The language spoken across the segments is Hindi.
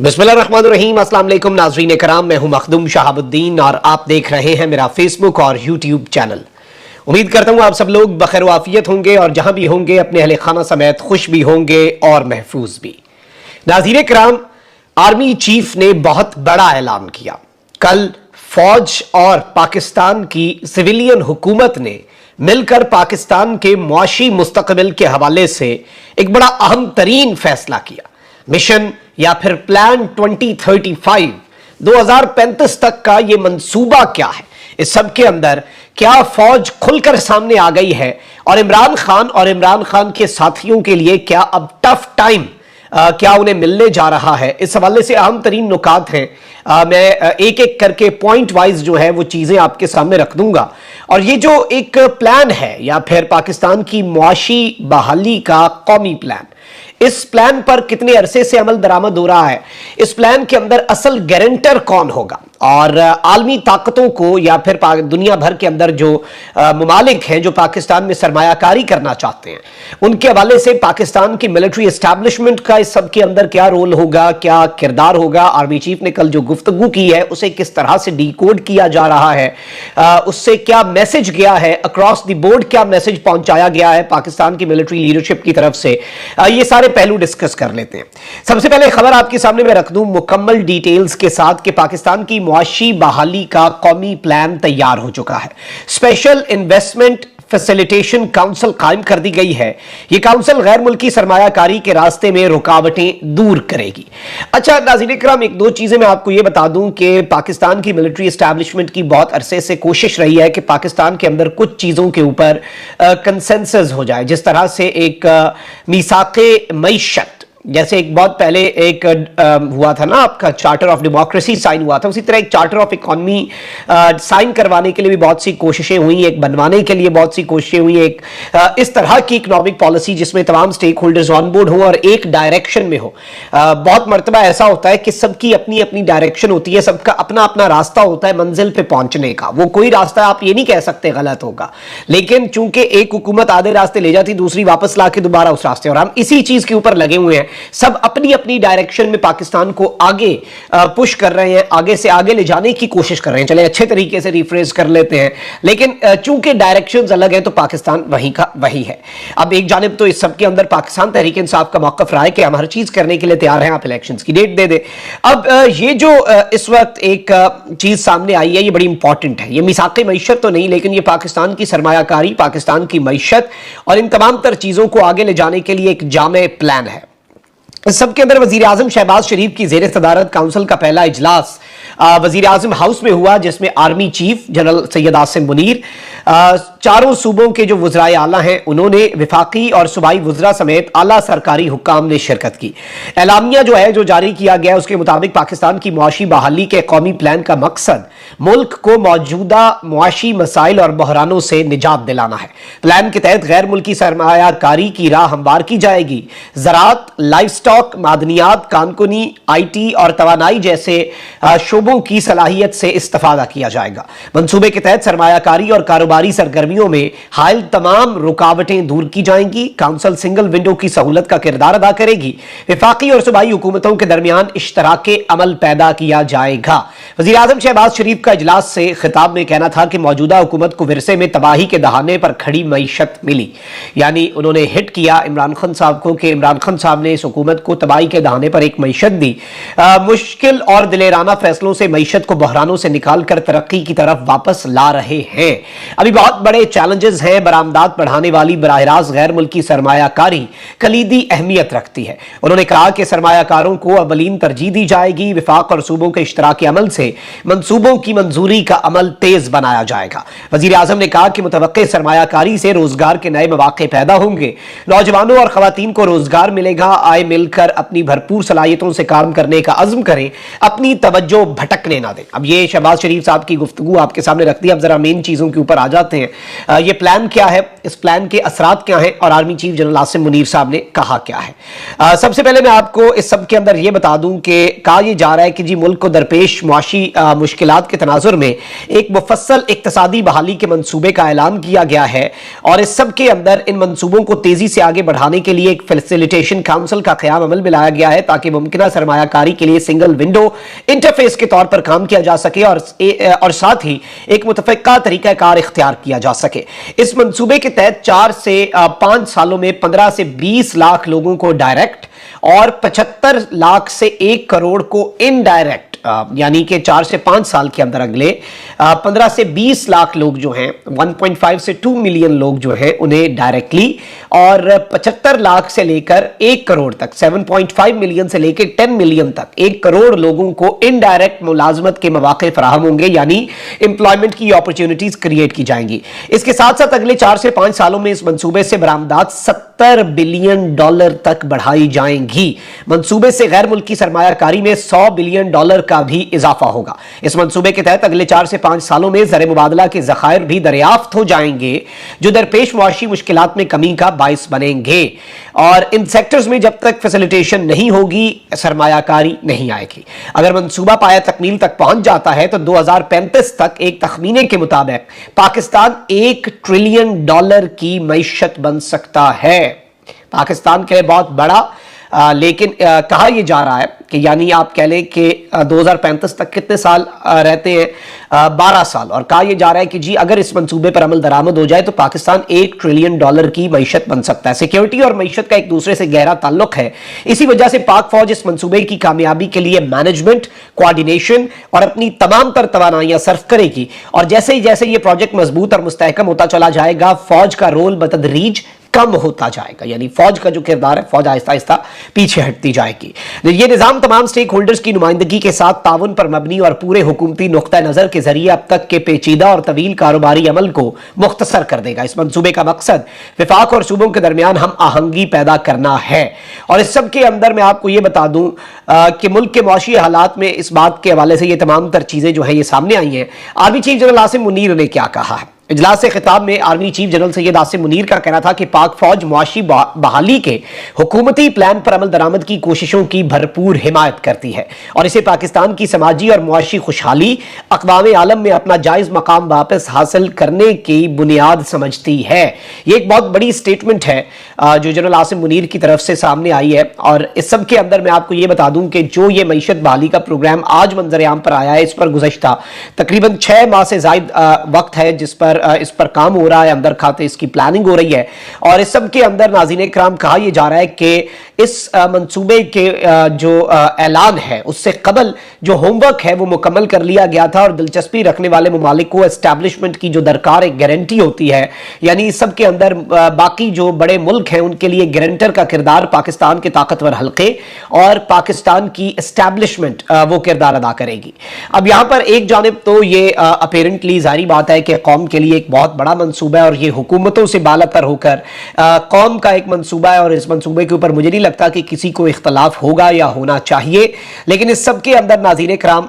बिस्मिल्लाहिर्रहमानिर्रहीम। अस्सलाम वालेकुम नाज़रीन कराम, मैं हूं मखदूम शहाबुद्दीन और आप देख रहे हैं मेरा फेसबुक और यूट्यूब चैनल। उम्मीद करता हूं आप सब लोग बखैर वाफियत होंगे और जहां भी होंगे अपने अहले खाना समेत खुश भी होंगे और महफूज भी। नाज़रीन कराम, आर्मी चीफ ने बहुत बड़ा ऐलान किया। कल फौज और पाकिस्तान की सिविलियन हुकूमत ने मिलकर पाकिस्तान के मुआशी मुस्तकबिल के हवाले से एक बड़ा अहम तरीन फैसला किया। मिशन या फिर प्लान 2035 2035 तक का ये मंसूबा क्या है, इस सब के अंदर क्या फौज खुलकर सामने आ गई है और इमरान खान के साथियों के लिए क्या अब टफ टाइम क्या उन्हें मिलने जा रहा है, इस हवाले से अहम तरीन नुकात हैं। मैं एक एक करके पॉइंट वाइज जो है वो चीजें आपके सामने रख दूंगा। और ये जो एक प्लान है या फिर पाकिस्तान की मुआशी बहाली का कौमी प्लान, इस प्लान पर कितने अरसे से अमल दरामद हो रहा है, इस प्लान के अंदर असल गारंटर कौन होगा और आलमी ताकतों को या फिर दुनिया भर के अंदर जो ममालिक हैं जो पाकिस्तान में सरमायाकारी करना चाहते हैं, उनके हवाले से पाकिस्तान की मिलिट्री एस्टैब्लिशमेंट का इस सब के अंदर क्या रोल होगा, क्या किरदार होगा। आर्मी चीफ ने कल जो गुफ्तगू की है उसे किस तरह से डिकोड किया जा रहा है, उससे क्या मैसेज गया है, अक्रॉस द बोर्ड क्या मैसेज पहुंचाया गया है पाकिस्तान की मिलिट्री लीडरशिप की तरफ से, ये सारे पहलू डिस्कस कर लेते हैं। सबसे पहले खबर आपके सामने मैं रख दूं मुकम्मल डिटेल्स के साथ कि पाकिस्तान की मुआशी बहाली का कौमी प्लान तैयार हो चुका है। स्पेशल इन्वेस्टमेंट फैसिलिटेशन काउंसिल कायम कर दी गई है। यह काउंसिल गैर मुल्की सरमायाकारी के रास्ते में रुकावटें दूर करेगी। अच्छा नाज़रीन इकराम, एक दो चीजें मैं आपको यह बता दूं कि पाकिस्तान की मिलिट्री एस्टैब्लिशमेंट की बहुत अरसे से कोशिश रही है कि पाकिस्तान के अंदर कुछ चीजों के ऊपर कंसेंसस हो जाए, जिस तरह से एक मीसाक़े मईशत, जैसे एक बहुत पहले एक हुआ था ना आपका चार्टर ऑफ डेमोक्रेसी साइन हुआ था, उसी तरह एक चार्टर ऑफ इकोनॉमी साइन करवाने के लिए भी बहुत सी कोशिशें हुई, एक बनवाने के लिए बहुत सी कोशिशें हुई, एक इस तरह की इकोनॉमिक पॉलिसी जिसमें तमाम स्टेक होल्डर्स ऑन बोर्ड हो और एक डायरेक्शन में हो। बहुत मरतबा ऐसा होता है कि सबकी अपनी अपनी डायरेक्शन होती है, सबका अपना अपना रास्ता होता है मंजिल पे पहुंचने का। वो कोई रास्ता आप ये नहीं कह सकते गलत होगा, लेकिन चूंकि एक हुकूमत आधे रास्ते ले जाती, दूसरी वापस ला के दोबारा उस रास्ते, और हम इसी चीज के ऊपर लगे हुए हैं। सब अपनी अपनी डायरेक्शन में पाकिस्तान को आगे पुश कर रहे हैं, आगे से आगे ले जाने की कोशिश कर रहे हैं। चले अच्छे तरीके से रिफ्रेज कर लेते हैं, लेकिन चूंकि डायरेक्शंस अलग है तो पाकिस्तान वही का वही है। अब एक जानिब तो इस सब के अंदर पाकिस्तान तहरीक इंसाफ का मौक़िफ़ रहा है कि हम हर चीज करने के लिए तैयार हैं, आप इलेक्शंस की डेट दे दे। अब ये जो इस वक्त एक चीज सामने आई है, ये बड़ी इंपॉर्टेंट है। ये मिसाक़े मईशत तो नहीं, लेकिन ये पाकिस्तान की सरमायाकारी, पाकिस्तान की मईशत और इन तमाम तर चीजों को आगे ले जाने के लिए एक जामे प्लान है। इस सब के अंदर वजीर आजम शहबाज शरीफ की ज़ेर सदारत काउंसिल का पहला इजलास वजीर आजम हाउस में हुआ, जिसमें army chief general Syed Asim Munir, चारों सूबों के जो वज़राए आला हैं उन्होंने, विफाकी और सूबाई वज़रा समेत आला सरकारी हुक्काम ने शिरकत की। एलामिया जो है जो जारी किया गया उसके मुताबिक पाकिस्तान की मुआशी बहाली के कौमी प्लान का मकसद मुल्क को मौजूदा मुआशी मसाइल और बहरानों से निजात दिलाना है। प्लान के तहत गैर मुल्की सरमायाकारी की राह हमवार की जाएगी। ज़राअत, लाइफ स्टॉक, मादनियात, कानकुनी, IT और तवानाई जैसे शोबों की सलाहियत से इस्तेफादा किया जाएगा। मंसूबे के तहत सरमायाकारी और कारोबारी सरगर्मियों में हायल तमाम रुकावटें दूर की जाएंगी। काउंसिल सिंगल विंडो की सहूलत का किरदार अदा करेगी। विफाकी और सूबाई हुकूमतों के दरमियान इश्तराके अमल पैदा किया जाएगा। वज़ीर आज़म शहबाज शरीफ का इजलास से खिताब में कहना था कि मौजूदा हुकूमत को विरसे में तबाही के दहाने पर खड़ी मईशत मिली, यानी उन्होंने हिट किया इमरान खान साहब को कि इमरान खान साहब ने इस हुकूमत को तबाही के दहाने पर एक मईशत दी। मुश्किल और दिलेराना फैसलों से मईशत को बहरानों से निकाल कर तरक्की की तरफ वापस ला रहे हैं। अभी बहुत बड़े चैलेंजेस हैं। बरामदात बढ़ाने वाली बराह रास्त गैर मुल्की सरमायाकारी कलीदी अहमियत रखती है। उन्होंने कहा कि सरमायाकारों को अवलीन तरजीह दी जाएगी। विफाक और सूबों के इश्तराकी अमल से मंसूबों की मंजूरी का अमल तेज बनाया जाएगा। वजीर आजम ने कहा कि मुतवक्के सरमायाकारी से रोजगार के नए मौके पैदा होंगे, नौजवानों और खवातीन को रोजगार मिलेगा। आए मिलकर अपनी भरपूर सलाहियतों से काम करने का अज़्म करें, अपनी तवज्जो भटकने ना दें। अब ये शहबाज शरीफ साहब की गुफ्तगू आपके सामने रख दी। अब जरा मेन चीजों के ऊपर आ जाते हैं। ये प्लान क्या है, इस प्लान के असरात क्या हैं और army chief general Asim Munir साहब ने कहा क्या है। सबसे पहले मैं आपको इस सब के अंदर यह बता दूं कि कहा यह जा रहा है कि जी मुल्क को दरपेश मुआशी मुश्किलात के तनाजुर में एक मुफस्सल इक्तसादी बहाली के मंसूबे का ऐलान किया गया है और इस सब के अंदर इन मंसूबों को तेजी से आगे बढ़ाने के लिए एक फैसिलिटेशन काउंसिल का क़याम प्रोग्राम अमल में लाया गया है ताकि मुमकिन सरमायाकारी के लिए सिंगल विंडो इंटरफेस के तौर पर काम किया जा सके और साथ ही एक मुतफ़िक़ा तरीक़ाकार इख्तियार किया जा सके। इस मंसूबे के तहत 4 से 5 सालों में 15 से 20 लाख लोगों को डायरेक्ट और 75 लाख से 1 करोड़ को इनडायरेक्ट, यानी कि 4 से 5 साल के अंदर अगले 15 से 20 लाख लोग जो हैं, 1.5 से 2 मिलियन लोग जो हैं, उन्हें डायरेक्टली और 75 लाख से लेकर 1 करोड़ तक, 7.5 मिलियन से लेकर 10 मिलियन तक 1 करोड़ लोगों को इनडायरेक्ट मुलाजमत के मौके फराहम होंगे, यानी एम्प्लॉयमेंट की अपॉर्चुनिटीज क्रिएट की जाएंगी। इसके साथ साथ अगले 4 से 5 सालों में इस मंसूबे से बरामदात $70 बिलियन तक बढ़ाई जाएंगी। मंसूबे से गैर मुल्की सरमायाकारी में $100 बिलियन का भी इजाफा होगा। इस मंसूबे के तहत अगले 4 से 5 सालों में ज़र मुबादला के ज़खायर भी दरियाफ्त हो जाएंगे, जो दरपेश मुआशी मुश्किलात में कमी का बाइस बनेंगे। और इन सेक्टर्स में जब तक फैसिलिटेशन नहीं होगी, सरमायाकारी नहीं आएगी। अगर मंसूबा पाया तकमील तक पहुंच जाता है तो 2035 तक एक तखमीने के मुताबिक पाकिस्तान $1 ट्रिलियन की मईशत बन सकता है। पाकिस्तान के लिए बहुत बड़ा, लेकिन कहा यह जा रहा है कि यानी आप कह लें कि 2035 तक कितने साल रहते हैं, 12 साल, और कहा यह जा रहा है कि जी अगर इस मंसूबे पर अमल दरामद हो जाए तो पाकिस्तान $1 ट्रिलियन की मईशत बन सकता है। सिक्योरिटी और मईशत का एक दूसरे से गहरा ताल्लुक है। इसी वजह से पाक फौज इस मंसूबे की कामयाबी के लिए मैनेजमेंट, कोऑर्डिनेशन और अपनी तमाम तर तवानाइयां सर्फ करेगी। और जैसे ही जैसे ये प्रोजेक्ट मजबूत और मुस्तहकम होता चला जाएगा, फौज का रोल बतदरीज कम होता जाएगा, यानी फौज का जो किरदार है, फौज आहिस्ता आहिस्ता पीछे हटती जाएगी। ये निजाम तमाम स्टेक होल्डर्स की नुमाइंदगी के साथ ताउन पर मबनी और पूरे हुकूमती नुक्ता नजर के जरिए अब तक के पेचीदा और तवील कारोबारी अमल को मुख्तसर कर देगा। इस मंसूबे का मकसद विफाक और सूबों के दरमियान हम आहंगी पैदा करना है। और इस सब के अंदर मैं आपको ये बता दूं कि मुल्क के मुआशी हालात में इस बात के हवाले से ये तमाम तर चीजें जो है ये सामने आई हैं। Army chief general Asim Munir ने क्या कहा है? इजलास से खिताब में army chief general Syed Asim Munir का कहना था कि पाक फौज मुआशी बहाली के हुकूमती प्लान पर अमल दरामद की कोशिशों की भरपूर हिमायत करती है और इसे पाकिस्तान की समाजी और मुआशी खुशहाली अक़वाम आलम में अपना जायज़ मकाम वापस हासिल करने की बुनियाद समझती है। ये एक बहुत बड़ी स्टेटमेंट है जो जनरल आसिम मुनीर की तरफ से सामने आई है। और इस सब के अंदर मैं आपको ये बता दूं कि जो ये मईशत बहाली का प्रोग्राम आज मंजर आम पर आया है, इस पर गुज़श्ता तकरीबन 6 माह से ज़ायद वक्त है जिस पर इस पर काम हो रहा है, अंदर खाते इसकी प्लानिंग हो रही है। और इस सब के अंदर नाज़रीन इकराम कहा यह जा रहा है कि इस मंसूबे के जो ऐलान है उससे कबल जो होमवर्क है वो मुकम्मल कर लिया गया था और दिलचस्पी रखने वाले ममालिक को एस्टैब्लिशमेंट की जो दरकार एक गारंटी होती है, यानी इस सब के अंदर बाकी जो बड़े मुल्क हैं उनके लिए गारंटर का किरदार पाकिस्तान के ताकतवर हल्के और पाकिस्तान की एस्टैब्लिशमेंट वो किरदार अदा करेगी। अब यहाँ पर एक जानिब तो ये अपेरेंटली जारी बात है कि कौम के लिए एक बहुत बड़ा मंसूबा है और ये हुकूमतों से बालातर होकर कौम का एक मंसूबा है और इस मंसूबे के ऊपर मुझे नहीं लगता कि किसी को इख्तलाफ होगा या होना चाहिए। लेकिन इस सब के अंदर नाज़रीन इकराम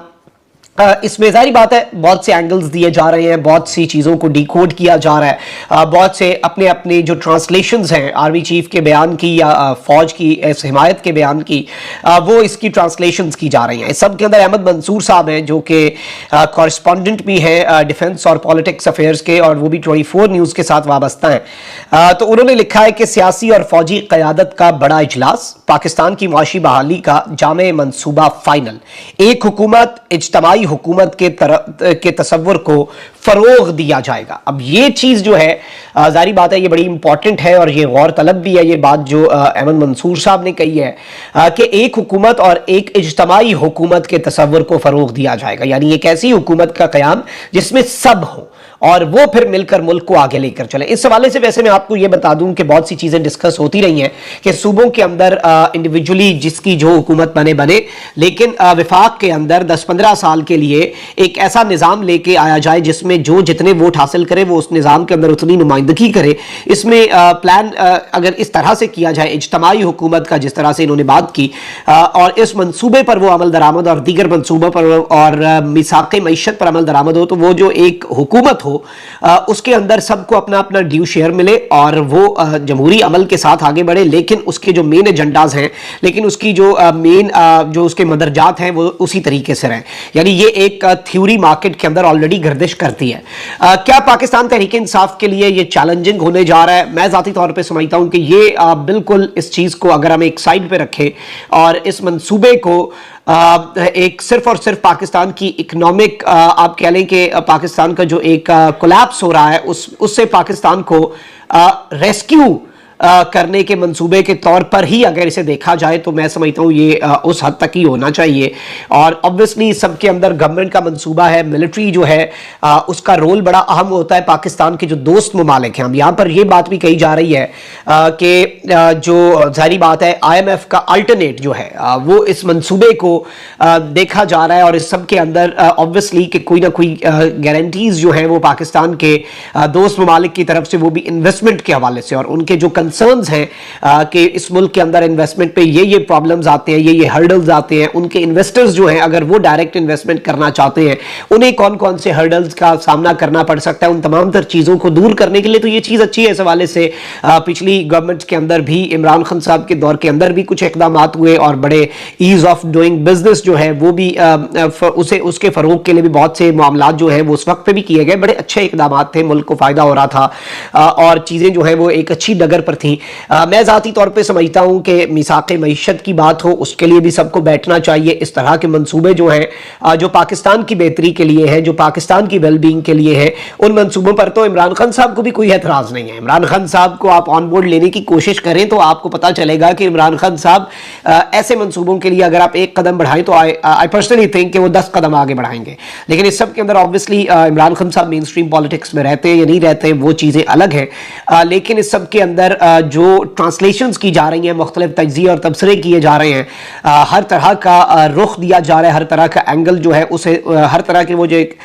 इसमें जारी बात है बहुत से एंगल्स दिए जा रहे हैं, बहुत सी चीज़ों को डिकोड किया जा रहा है, बहुत से अपने अपने जो ट्रांसलेशंस हैं आर्मी चीफ के बयान की या फौज की इस हिमायत के बयान की, वो इसकी ट्रांसलेशंस की जा रही हैं। इस सब के अंदर अहमद मंसूर साहब हैं जो कि कॉरेस्पॉन्डेंट भी हैं डिफेंस और पॉलिटिक्स अफेयर्स के और वो भी 24 न्यूज़ के साथ वाबस्ता हैं। तो उन्होंने लिखा है कि सियासी और फौजी क़यादत का बड़ा इजलास, पाकिस्तान की मुआशी बहाली का जामे मंसूबा फाइनल, एक हुकूमत इज्तमाई हुकूमत के तसव्वुर को फरोग दिया जाएगा। अब ये चीज जो है जारी बात है ये बड़ी इंपॉर्टेंट है और ये गौर तलब भी है ये बात जो अहमद मंसूर साहब ने कही है कि एक हुकूमत और एक इज्तमाई हुकूमत के तसव्वुर को फरोग दिया जाएगा, यानी एक ऐसी हुकूमत का कयाम जिसमें सब हो और वो फिर मिलकर मुल्क को आगे लेकर चले। इस हवाले से वैसे मैं आपको ये बता दूं कि बहुत सी चीजें डिस्कस होती रही हैं कि सूबों के अंदर इंडिविजुअली जिसकी जो हुकूमत बने, लेकिन विफाक के अंदर 10-15 साल के लिए एक ऐसा निज़ाम लेके आया जाए जिसमें जो जितने वोट हासिल करे वो उस निज़ाम के अंदर उतनी नुमाइंदगी करे। इसमें प्लान अगर इस तरह से किया जाए इज्तमाई हुकूमत का, जिस तरह से इन्होंने बात की, और इस मनसूबे पर वो अमल दरामद और दीगर मनसूबों पर और मिसाक़ मईशत पर अमल दरामद हो, तो वो जो एक हुकूमत हो उसके अंदर सबको अपना अपना ड्यू शेयर मिले और वो जमहूरी अमल के साथ आगे बढ़े, लेकिन उसके जो मेन एजेंडाज हैं, लेकिन उसकी जो मेन जो उसके मदरजात हैं वो उसी तरीके से रहें। यानी ये एक थ्योरी मार्केट के अंदर ऑलरेडी गर्दिश करती सकती है। क्या पाकिस्तान तहरीक इंसाफ के लिए ये चैलेंजिंग होने जा रहा है? मैं ज़ाती तौर पे समझता हूँ कि ये बिल्कुल इस चीज़ को अगर हम एक साइड पे रखें और इस मंसूबे को एक सिर्फ और सिर्फ पाकिस्तान की इकोनॉमिक आप कह लें कि पाकिस्तान का जो एक कोलैप्स हो रहा है उससे पाकिस्तान को रेस्क्यू करने के मंसूबे के तौर पर ही अगर इसे देखा जाए तो मैं समझता हूँ ये उस हद तक ही होना चाहिए। और ऑब्वियसली सबके अंदर गवर्नमेंट का मंसूबा है, मिलिट्री जो है उसका रोल बड़ा अहम होता है। पाकिस्तान के जो दोस्त ममालिक हैं, हम यहाँ पर ये बात भी कही जा रही है कि जो जाहिर बात है IMF का अल्टरनेट जो है वो इस मंसूबे को देखा जा रहा है और इस सब के अंदर ऑब्वियसली कि कोई ना कोई गारंटीज जो है वो पाकिस्तान के दोस्त ममालिक की तरफ से, वो भी इन्वेस्टमेंट के हवाले से, और उनके जो कंसर्न्स हैं कि इस मुल्क के अंदर इन्वेस्टमेंट पे ये प्रॉब्लम्स आते हैं, ये हर्डल्स आते हैं, उनके इन्वेस्टर्स जो हैं अगर वो डायरेक्ट इन्वेस्टमेंट करना चाहते हैं उन्हें कौन कौन से हर्डल्स का सामना करना पड़ सकता है, उन तमाम तर चीज़ों को दूर करने के लिए तो ये चीज़ अच्छी है। इस हवाले से पिछली गवर्नमेंट के अंदर भी, इमरान खान साहब के दौर के अंदर भी कुछ इकदाम हुए और बड़े ईज ऑफ डूइंग बिजनेस जो है वो भी उसके फरोग के लिए भी बहुत से मामला जो है वो उस वक्त पे भी किए गए। बड़े अच्छे इकदाम थे, मुल्क को फायदा हो रहा था और चीज़ें जो है वो एक अच्छी डगर पर थी। मैं ज़ाती तौर पे समझता हूं कि मिसाक़े मईशत की बात हो उसके लिए भी सबको बैठना चाहिए। इस तरह के मंसूबे जो हैं जो पाकिस्तान की बेहतरी के लिए है, जो पाकिस्तान की वेलबींग के लिए है, उन मंसूबों पर तो इमरान खान साहब को भी कोई एतराज़ नहीं है। इमरान खान साहब को आप ऑन बोर्ड लेने की कोशिश करें तो आपको पता चलेगा कि इमरान खान साहब ऐसे मंसूबों के लिए अगर आप एक कदम बढ़ाएं तो आई पर्सनली थिंक कि वो 10 कदम आगे बढ़ाएंगे। लेकिन इस सब के अंदर ऑब्वियसली इमरान खान साहब मेन स्ट्रीम पॉलिटिक्स में रहते हैं या नहीं रहते हैं वो चीज़ें अलग हैं। लेकिन इस सब के अंदर जो ट्रांसलेशंस की जा रही हैं, मुख्तलिफ तज्ज़िये और तबसरे किए जा रहे हैं, हर तरह का रुख दिया जा रहा है, हर तरह का एंगल जो है उसे, हर तरह के वो जो एक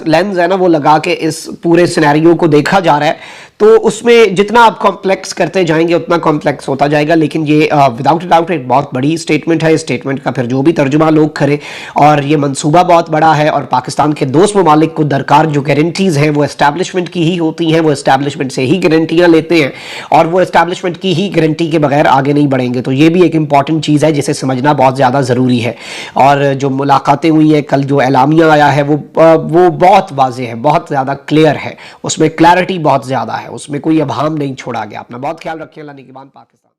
लेंस है ना वो लगा के इस पूरे सिनेरियो को देखा जा रहा है। तो उसमें जितना आप कॉम्प्लेक्स करते जाएंगे उतना कॉम्प्लेक्स होता जाएगा। लेकिन ये विदाउट डाउट एक बहुत बड़ी स्टेटमेंट है। इस स्टेटमेंट का फिर जो भी तर्जुमा लोग करें, और ये मंसूबा बहुत बड़ा है और पाकिस्तान के दोस्त ममालिक को दरकार जो गारंटीज़ हैं वो एस्टैब्लिशमेंट की ही होती हैं, वो एस्टैब्लिशमेंट से ही गारंटियाँ लेते हैं और वो एस्टैब्लिशमेंट की ही गारंटी के बगैर आगे नहीं बढ़ेंगे। तो ये भी एक इंपॉर्टेंट चीज़ है जिसे समझना बहुत ज़्यादा ज़रूरी है। और जो मुलाकातें हुई हैं, कल जो एलामिया आया है वो बहुत वाज़ेह है, बहुत ज़्यादा क्लियर है, उसमें क्लैरिटी बहुत ज़्यादा है, उसमें कोई अभाम नहीं छोड़ा गया। अपना बहुत ख्याल रखिए। अल्लाह निगहबान पाकिस्तान।